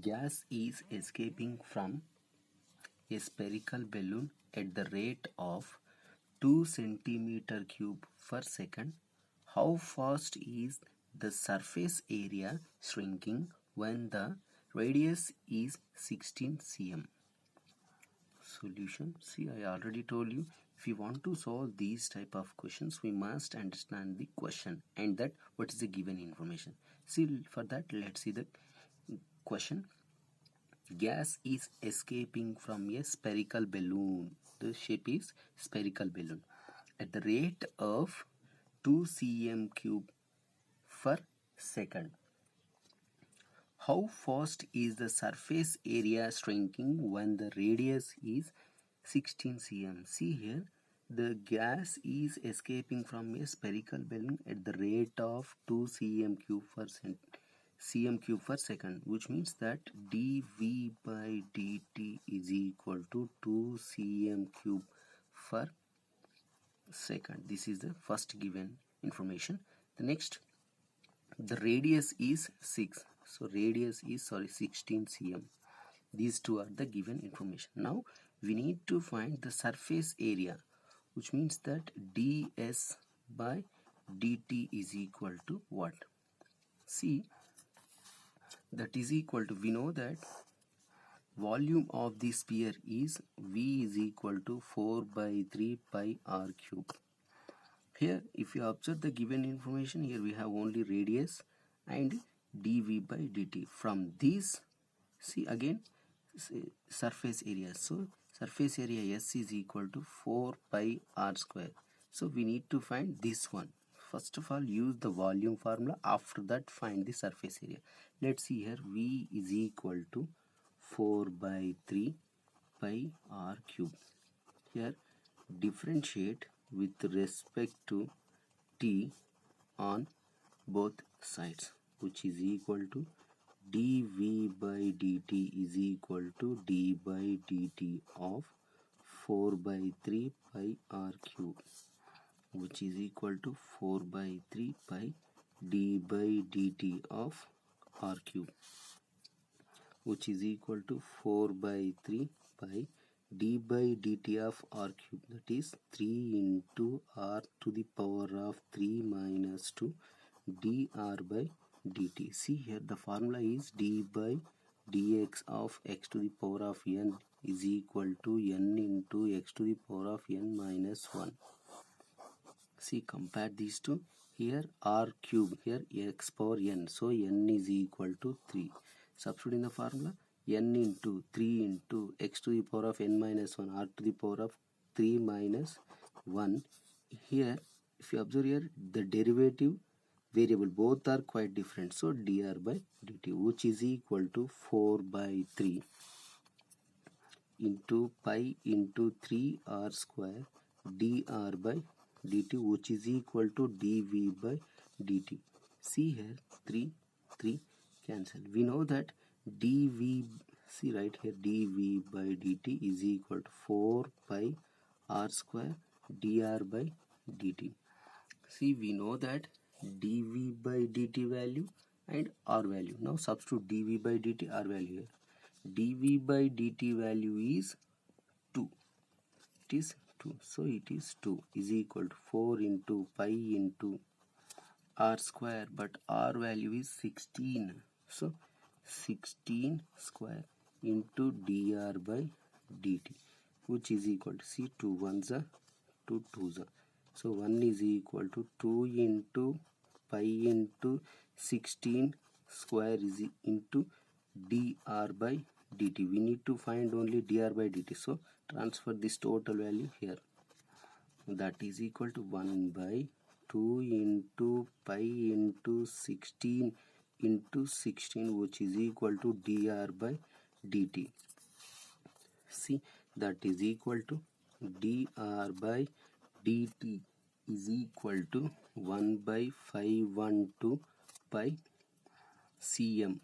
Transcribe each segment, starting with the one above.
Gas is escaping from a spherical balloon at the rate of 2 centimeter cube per second. How fast is the surface area shrinking when the radius is 16 cm? Solution. See, I already told you, if you want to solve these type of questions, we must understand the question and that what is the given information. See, for that, let's see the question. Gas is escaping from a spherical balloon. The shape is spherical balloon at the rate of 2 cm cube per second. How fast is the surface area shrinking when the radius is 16 cm? See here, the gas is escaping from a spherical balloon at the rate of 2 cm cube per second, which means that dV by dt is equal to 2 cm cube per second. This is the first given information. The next, the radius is 6, so radius is 16 cm. These two are the given information. Now we need to find the surface area, which means that ds by dt is equal to what? See, that is equal to, we know that volume of the sphere is V is equal to 4 by 3 pi r cube. Here, if you observe the given information, here we have only radius and dV by dt. From this, see again, surface area. So, surface area S is equal to 4 pi r square. So, we need to find this one. First of all, use the volume formula. After that, find the surface area. Let's see here, V is equal to 4 by 3 pi r cube. Here, differentiate with respect to t on both sides, which is equal to dV by dt is equal to d by dt of 4 by 3 pi r cube, which is equal to 4 by 3 pi d by dt of r cube, which is equal to 4 by 3 pi d by dt of r cube, that is 3 into r to the power of 3 minus 2 dr by dt. See here, the formula is d by dx of x to the power of n is equal to n into x to the power of n minus 1. See, compare these two. Here r cube, here x power n, so n is equal to 3. Substitute in the formula, n into 3 into x to the power of n minus 1 r to the power of 3 minus 1. Here, if you observe here, the derivative variable both are quite different, so dr by dt, which is equal to 4 by 3 into pi into 3 r square dr by dt, which is equal to dv by dt. See here, 3 cancel. We know that dv, see right here, dv by dt is equal to 4 pi r square dr by dt. See, we know that dv by dt value and r value. Now substitute dv by dt, r value here. dv by dt value is 2. It is 2. So it is 2 is equal to 4 into pi into r square, but r value is 16. So 16 square into dr by dt, which is equal to, see, 2 1s are 2 2s are. So 1 is equal to 2 into pi into 16 square is into dr by dt. We need to find only dr by dt. So transfer this total value here. That is equal to 1 by 2 into pi into 16 into 16, which is equal to dr by dt. See, that is equal to dr by dt is equal to 1 by 512 pi cm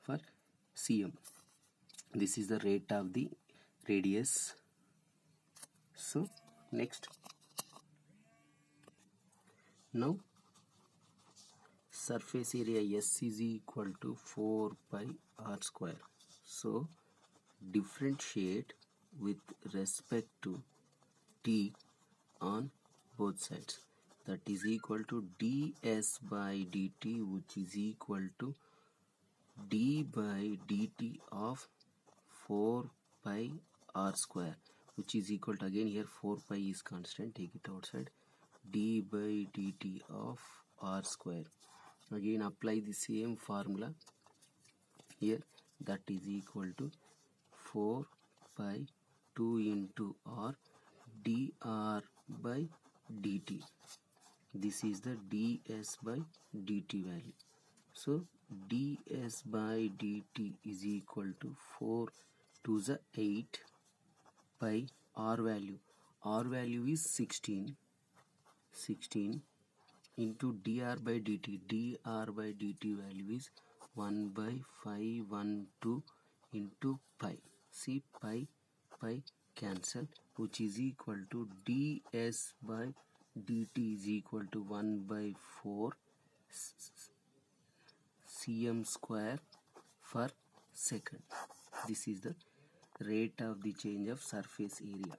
for cm. This is the rate of the radius. So next, now surface area S is equal to 4 pi r square. So differentiate with respect to t on both sides. That is equal to ds by dt, which is equal to d by dt of 4 pi r square, which is equal to, again here 4 pi is constant, take it outside, d by dt of r square. Again apply the same formula here, that is equal to 4 pi 2 into r dr by dt. This is the ds by dt value. So ds by dt is equal to 4 to the 8 pi r value. R value is 16 into dr by dt. Dr by dt value is 1 by 512 into pi. See, pi cancel, which is equal to ds by dt is equal to 1 by 4 cm square per second. This is the rate of the change of surface area.